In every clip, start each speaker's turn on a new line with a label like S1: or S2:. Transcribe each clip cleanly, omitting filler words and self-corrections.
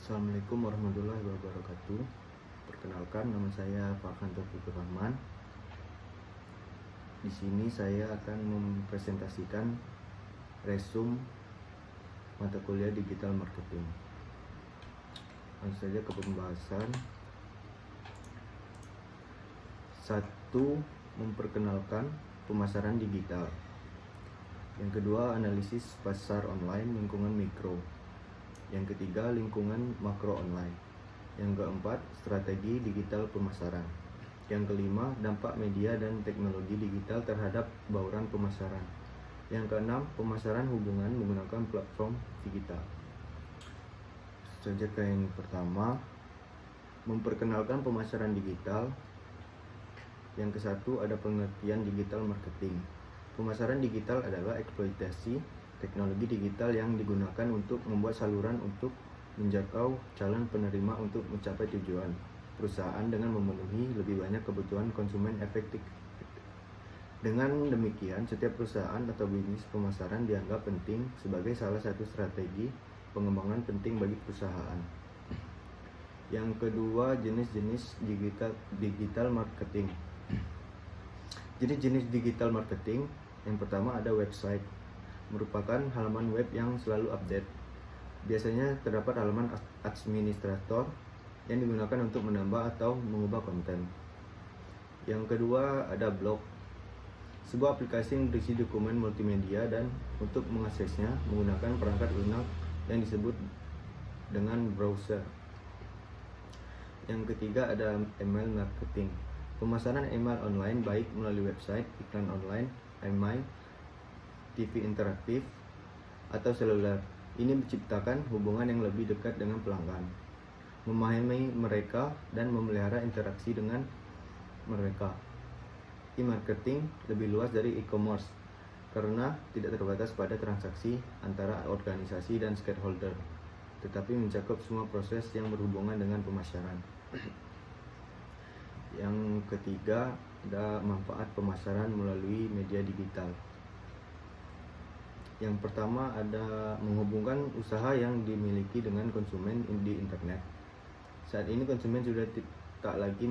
S1: Assalamualaikum warahmatullahi wabarakatuh. Perkenalkan, nama saya Farhan Taufikur Rahman. Di sini saya akan mempresentasikan resume mata kuliah digital marketing. Langsung saja ke pembahasan. 1. Memperkenalkan pemasaran digital. Yang kedua, analisis pasar online lingkungan mikro. Yang ketiga, lingkungan makro online. Yang keempat, strategi digital pemasaran. Yang kelima, dampak media dan teknologi digital terhadap bauran pemasaran. Yang keenam, pemasaran hubungan menggunakan platform digital. Saja ke yang pertama, memperkenalkan pemasaran digital. Yang ke-1 ada pengertian digital marketing. Pemasaran digital adalah eksploitasi teknologi digital yang digunakan untuk membuat saluran untuk menjangkau calon penerima untuk mencapai tujuan perusahaan dengan memenuhi lebih banyak kebutuhan konsumen efektif. Dengan demikian, setiap perusahaan atau bisnis pemasaran dianggap penting sebagai salah satu strategi pengembangan penting bagi perusahaan. Yang kedua, jenis-jenis digital marketing. Jenis-jenis digital marketing, yang pertama ada website, merupakan halaman web yang selalu update. Biasanya terdapat halaman administrator yang digunakan untuk menambah atau mengubah konten. Yang kedua ada blog, sebuah aplikasi yang berisi dokumen multimedia dan untuk mengaksesnya menggunakan perangkat lunak yang disebut dengan browser. Yang ketiga ada email marketing, pemasaran email online baik melalui website, iklan online, email, TV interaktif, atau seluler. Ini menciptakan hubungan yang lebih dekat dengan pelanggan, memahami mereka, dan memelihara interaksi dengan mereka. E-marketing lebih luas dari e-commerce karena tidak terbatas pada transaksi antara organisasi dan stakeholder, tetapi mencakup semua proses yang berhubungan dengan pemasaran. Yang ketiga ada manfaat pemasaran melalui media digital. Yang pertama ada menghubungkan usaha yang dimiliki dengan konsumen di internet. Saat ini konsumen sudah tak lagi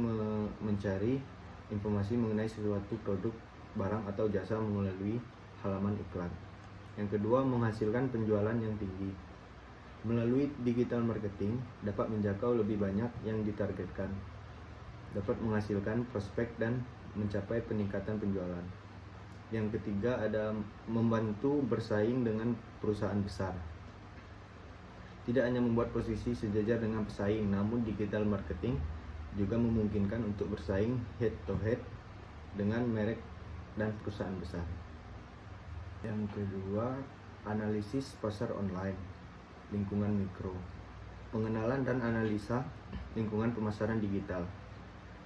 S1: mencari informasi mengenai sesuatu produk, barang, atau jasa melalui halaman iklan. Yang kedua, menghasilkan penjualan yang tinggi. Melalui digital marketing dapat menjangkau lebih banyak yang ditargetkan, dapat menghasilkan prospek dan mencapai peningkatan penjualan. Yang ketiga ada membantu bersaing dengan perusahaan besar. Tidak hanya membuat posisi sejajar dengan pesaing, namun digital marketing juga memungkinkan untuk bersaing head to head dengan merek dan perusahaan besar. Yang kedua, analisis pasar online lingkungan mikro. Pengenalan dan analisa lingkungan pemasaran digital.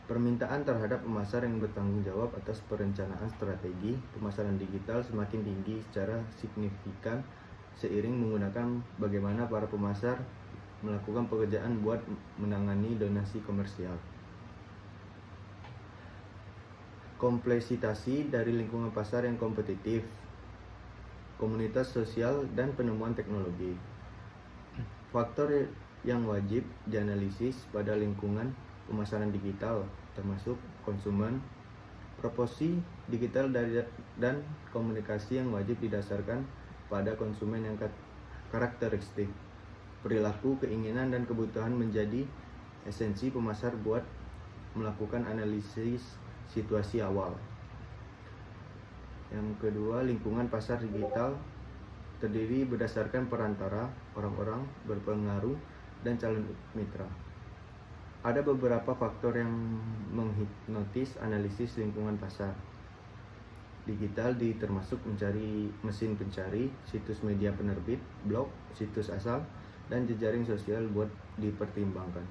S1: Permintaan terhadap pemasar yang bertanggung jawab atas perencanaan strategi pemasaran digital semakin tinggi secara signifikan seiring menggunakan bagaimana para pemasar melakukan pekerjaan buat menangani donasi komersial. Kompleksitas dari lingkungan pasar yang kompetitif, komunitas sosial, dan penemuan teknologi. Faktor yang wajib dianalisis pada lingkungan pemasaran digital termasuk konsumen, proporsi digital dan komunikasi yang wajib didasarkan pada konsumen yang karakteristik, perilaku, keinginan, dan kebutuhan menjadi esensi pemasar buat melakukan analisis situasi awal. Yang kedua, lingkungan pasar digital terdiri berdasarkan perantara, orang-orang berpengaruh, dan calon mitra. Ada beberapa faktor yang menghipnotis analisis lingkungan pasar digital termasuk mencari mesin pencari, situs media penerbit, blog, situs asal, dan jejaring sosial buat dipertimbangkan.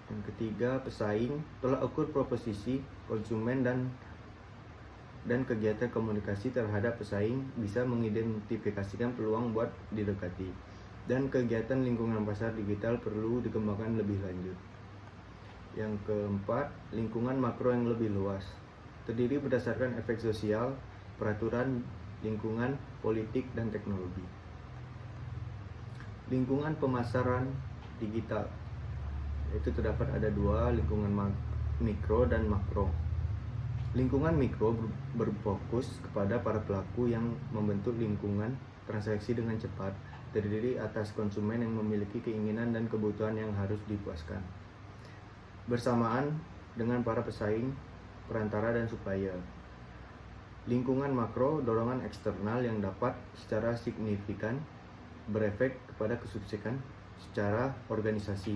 S1: Yang ketiga, pesaing, tolak ukur proposisi konsumen dan kegiatan komunikasi terhadap pesaing bisa mengidentifikasikan peluang buat didekati, dan kegiatan lingkungan pasar digital perlu dikembangkan lebih lanjut. Yang keempat, lingkungan makro yang lebih luas, terdiri berdasarkan efek sosial, peraturan lingkungan, politik, dan teknologi. Lingkungan pemasaran digital itu terdapat ada dua, lingkungan mikro dan makro. Lingkungan mikro berfokus kepada para pelaku yang membentuk lingkungan transaksi dengan cepat, terdiri atas konsumen yang memiliki keinginan dan kebutuhan yang harus dipuaskan, bersamaan dengan para pesaing, perantara, dan supplier. Lingkungan makro, dorongan eksternal yang dapat secara signifikan berefek kepada kesuksesan secara organisasi.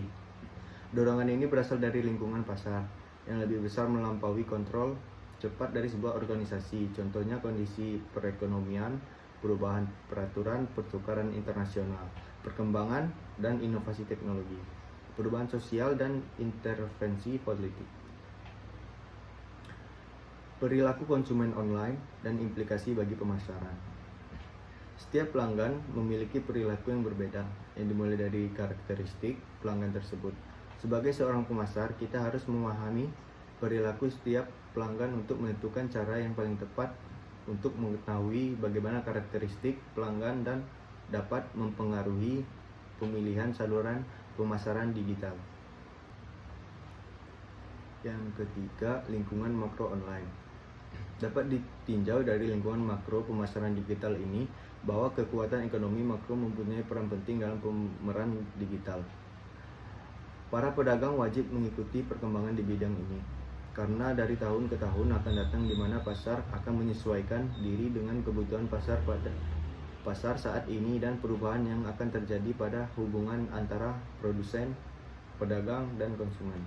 S1: Dorongan ini berasal dari lingkungan pasar yang lebih besar melampaui kontrol cepat dari sebuah organisasi. Contohnya kondisi perekonomian, perubahan peraturan, pertukaran internasional, perkembangan dan inovasi teknologi, perubahan sosial dan intervensi politik. Perilaku konsumen online dan implikasi bagi pemasaran. Setiap pelanggan memiliki perilaku yang berbeda yang dimulai dari karakteristik pelanggan tersebut. Sebagai seorang pemasar, kita harus memahami perilaku setiap pelanggan untuk menentukan cara yang paling tepat untuk mengetahui bagaimana karakteristik pelanggan dan dapat mempengaruhi pemilihan saluran pemasaran digital. Yang ketiga, lingkungan makro online. Dapat ditinjau dari lingkungan makro pemasaran digital ini bahwa kekuatan ekonomi makro mempunyai peran penting dalam pemeran digital. Para pedagang wajib mengikuti perkembangan di bidang ini, karena dari tahun ke tahun akan datang di mana pasar akan menyesuaikan diri dengan kebutuhan pasar pada pasar saat ini dan perubahan yang akan terjadi pada hubungan antara produsen, pedagang, dan konsumen.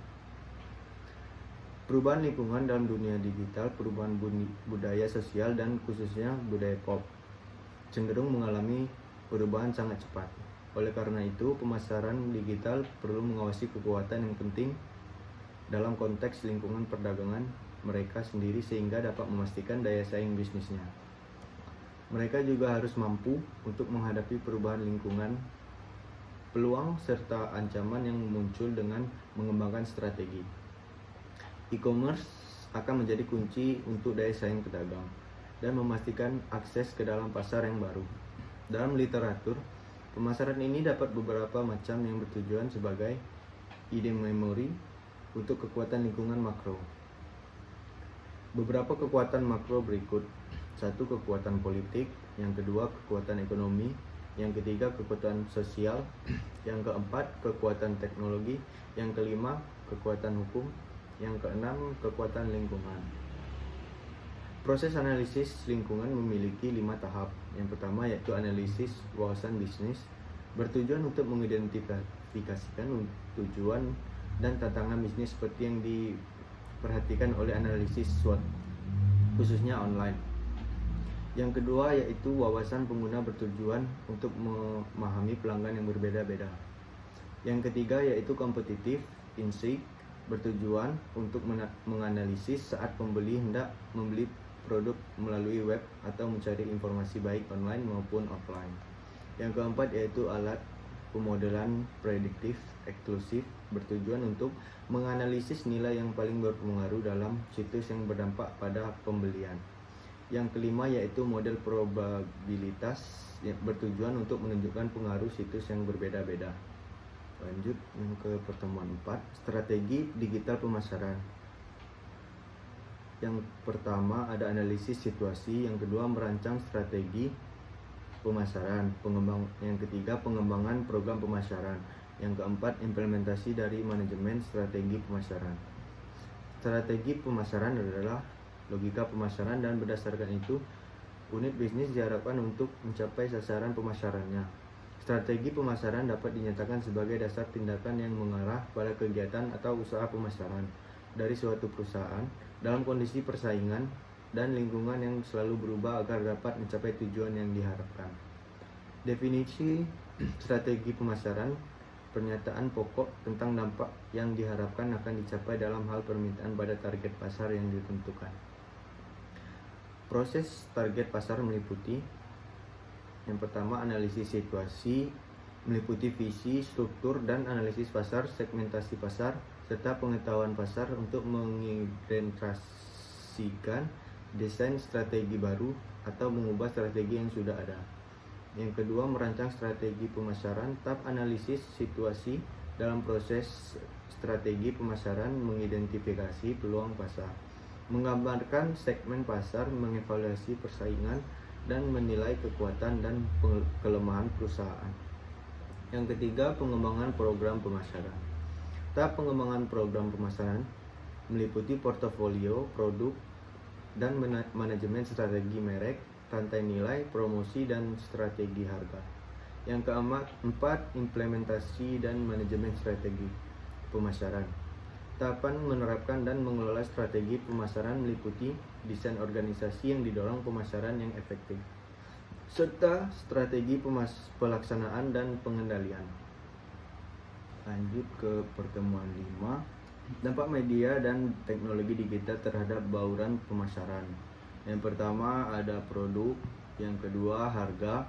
S1: Perubahan lingkungan dalam dunia digital, perubahan budaya sosial dan khususnya budaya pop cenderung mengalami perubahan sangat cepat. Oleh karena itu, pemasaran digital perlu mengawasi kekuatan yang penting dalam konteks lingkungan perdagangan mereka sendiri sehingga dapat memastikan daya saing bisnisnya. Mereka juga harus mampu untuk menghadapi perubahan lingkungan, peluang serta ancaman yang muncul dengan mengembangkan strategi. E-commerce akan menjadi kunci untuk daya saing pedagang dan memastikan akses ke dalam pasar yang baru. Dalam literatur, pemasaran ini dapat beberapa macam yang bertujuan sebagai ide memori untuk kekuatan lingkungan makro. Beberapa kekuatan makro berikut. 1. Kekuatan politik. Yang kedua, kekuatan ekonomi. Yang ketiga, kekuatan sosial. Yang keempat, kekuatan teknologi. Yang kelima, kekuatan hukum. Yang keenam, kekuatan lingkungan. Proses analisis lingkungan memiliki 5 tahap. Yang pertama yaitu analisis wawasan bisnis, bertujuan untuk mengidentifikasikan tujuan dan tantangan bisnis seperti yang diperhatikan oleh analisis SWOT, khususnya online. Yang kedua yaitu wawasan pengguna, bertujuan untuk memahami pelanggan yang berbeda-beda. Yang ketiga yaitu kompetitif insight, bertujuan untuk menganalisis saat pembeli hendak membeli produk melalui web atau mencari informasi baik online maupun offline. Yang keempat yaitu alat pemodelan prediktif eksklusif, bertujuan untuk menganalisis nilai yang paling berpengaruh dalam situs yang berdampak pada pembelian. Yang kelima yaitu model probabilitas, yang bertujuan untuk menunjukkan pengaruh situs yang berbeda-beda. Lanjut yang ke pertemuan 4, strategi digital pemasaran. Yang pertama ada analisis situasi, yang kedua merancang strategi pemasaran, yang ketiga pengembangan program pemasaran, yang keempat implementasi dari manajemen strategi pemasaran. Strategi pemasaran adalah logika pemasaran dan berdasarkan itu unit bisnis diharapkan untuk mencapai sasaran pemasarannya. Strategi pemasaran dapat dinyatakan sebagai dasar tindakan yang mengarah pada kegiatan atau usaha pemasaran dari suatu perusahaan dalam kondisi persaingan dan lingkungan yang selalu berubah agar dapat mencapai tujuan yang diharapkan. Definisi strategi pemasaran, pernyataan pokok tentang dampak yang diharapkan akan dicapai dalam hal permintaan pada target pasar yang ditentukan. Proses target pasar meliputi yang pertama analisis situasi, meliputi visi, struktur, dan analisis pasar, segmentasi pasar, serta pengetahuan pasar untuk mengimplementasikan desain strategi baru atau mengubah strategi yang sudah ada. Yang kedua, merancang strategi pemasaran. Tahap analisis situasi dalam proses strategi pemasaran, mengidentifikasi peluang pasar, menggambarkan segmen pasar, mengevaluasi persaingan, dan menilai kekuatan dan kelemahan perusahaan. Yang ketiga, pengembangan program pemasaran. Tahap pengembangan program pemasaran meliputi portofolio produk dan manajemen strategi merek, rantai nilai, promosi, dan strategi harga. Yang keempat, implementasi dan manajemen strategi pemasaran. Tahapan menerapkan dan mengelola strategi pemasaran meliputi desain organisasi yang didorong pemasaran yang efektif, serta strategi pelaksanaan dan pengendalian. Lanjut ke pertemuan 5. Dampak media dan teknologi digital terhadap bauran pemasaran. Yang pertama ada produk, yang kedua harga,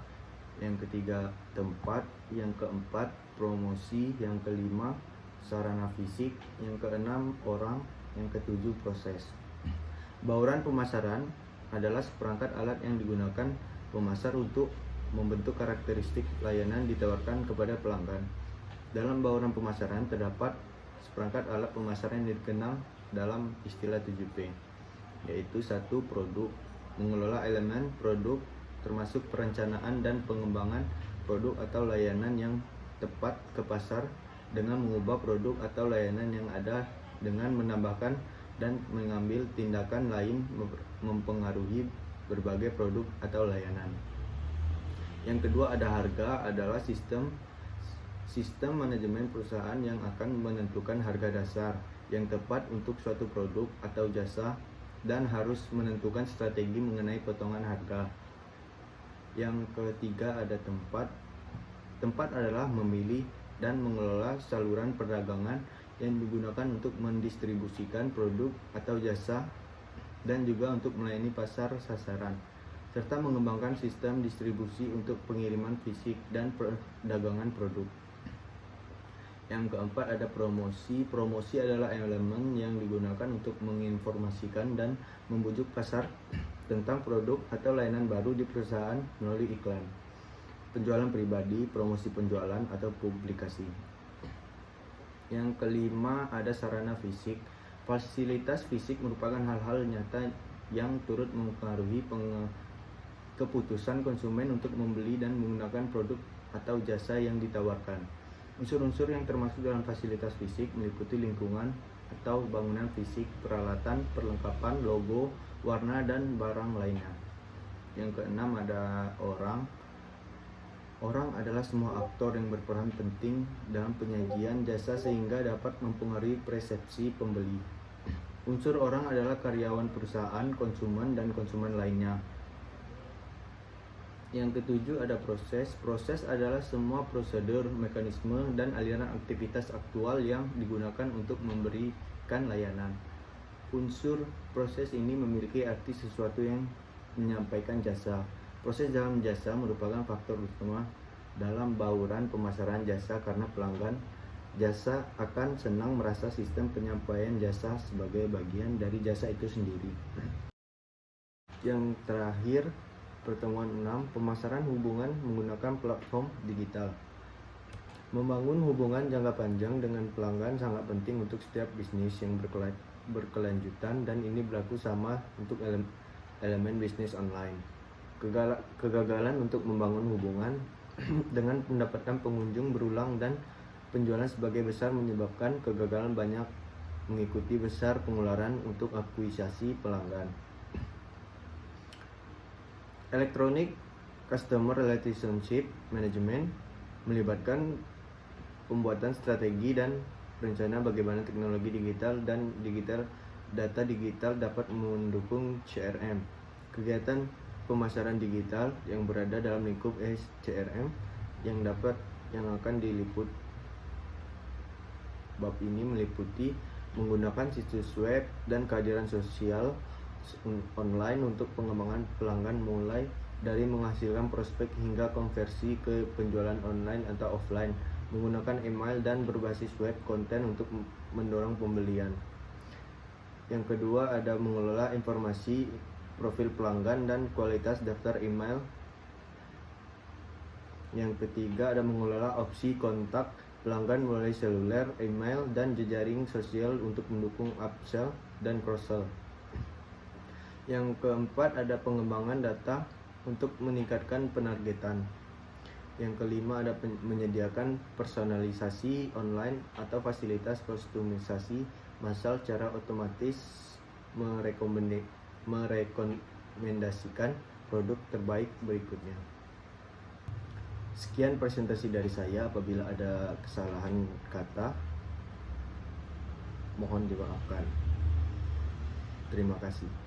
S1: yang ketiga tempat, yang keempat promosi, yang kelima sarana fisik, yang keenam orang, yang ketujuh proses. Bauran pemasaran adalah seperangkat alat yang digunakan pemasar untuk membentuk karakteristik layanan ditawarkan kepada pelanggan. Dalam bauran pemasaran terdapat seperangkat alat pemasaran yang dikenal dalam istilah 7P, yaitu 1. Produk, mengelola elemen produk termasuk perencanaan dan pengembangan produk atau layanan yang tepat ke pasar dengan mengubah produk atau layanan yang ada dengan menambahkan dan mengambil tindakan lain mempengaruhi berbagai produk atau layanan. Yang kedua ada harga, adalah sistem manajemen perusahaan yang akan menentukan harga dasar yang tepat untuk suatu produk atau jasa dan harus menentukan strategi mengenai potongan harga. Yang ketiga ada tempat. Tempat adalah memilih dan mengelola saluran perdagangan yang digunakan untuk mendistribusikan produk atau jasa dan juga untuk melayani pasar sasaran, serta mengembangkan sistem distribusi untuk pengiriman fisik dan perdagangan produk. Yang keempat ada promosi. Promosi adalah elemen yang digunakan untuk menginformasikan dan membujuk pasar tentang produk atau layanan baru di perusahaan melalui iklan, penjualan pribadi, promosi penjualan, atau publikasi. Yang kelima ada sarana fisik. Fasilitas fisik merupakan hal-hal nyata yang turut mempengaruhi keputusan konsumen untuk membeli dan menggunakan produk atau jasa yang ditawarkan. Unsur-unsur yang termasuk dalam fasilitas fisik meliputi lingkungan atau bangunan fisik, peralatan, perlengkapan, logo, warna, dan barang lainnya. Yang keenam ada orang. Orang adalah semua aktor yang berperan penting dalam penyajian jasa sehingga dapat mempengaruhi persepsi pembeli. Unsur orang adalah karyawan perusahaan, konsumen, dan konsumen lainnya. Yang ketujuh ada proses. Proses adalah semua prosedur, mekanisme, dan aliran aktivitas aktual yang digunakan untuk memberikan layanan. Unsur proses ini memiliki arti sesuatu yang menyampaikan jasa. Proses dalam jasa merupakan faktor utama dalam bauran pemasaran jasa karena pelanggan jasa akan senang merasa sistem penyampaian jasa sebagai bagian dari jasa itu sendiri. Yang terakhir, pertemuan 6, pemasaran hubungan menggunakan platform digital. Membangun hubungan jangka panjang dengan pelanggan sangat penting untuk setiap bisnis yang berkelanjutan, dan ini berlaku sama untuk elemen bisnis online. Kegagalan untuk membangun hubungan dengan pendapatan pengunjung berulang dan penjualan sebagai besar menyebabkan kegagalan banyak mengikuti besar pengeluaran untuk akuisisi pelanggan. Electronic Customer Relationship Management melibatkan pembuatan strategi dan rencana bagaimana teknologi digital dan data digital dapat mendukung CRM. Kegiatan pemasaran digital yang berada dalam lingkup CRM yang akan diliput bab ini meliputi menggunakan situs web dan kehadiran sosial online untuk pengembangan pelanggan, mulai dari menghasilkan prospek hingga konversi ke penjualan online atau offline, menggunakan email dan berbasis web konten untuk mendorong pembelian. Yang kedua ada mengelola informasi profil pelanggan dan kualitas daftar email Yang ketiga ada mengelola opsi kontak pelanggan melalui seluler, email, dan jejaring sosial untuk mendukung upsell dan cross-sell. Yang keempat ada pengembangan data untuk meningkatkan penargetan. Yang kelima ada menyediakan personalisasi online atau fasilitas kustomisasi massal secara otomatis merekomendasikan produk terbaik berikutnya. Sekian presentasi dari saya. Apabila ada kesalahan kata, mohon dimaafkan. Terima kasih.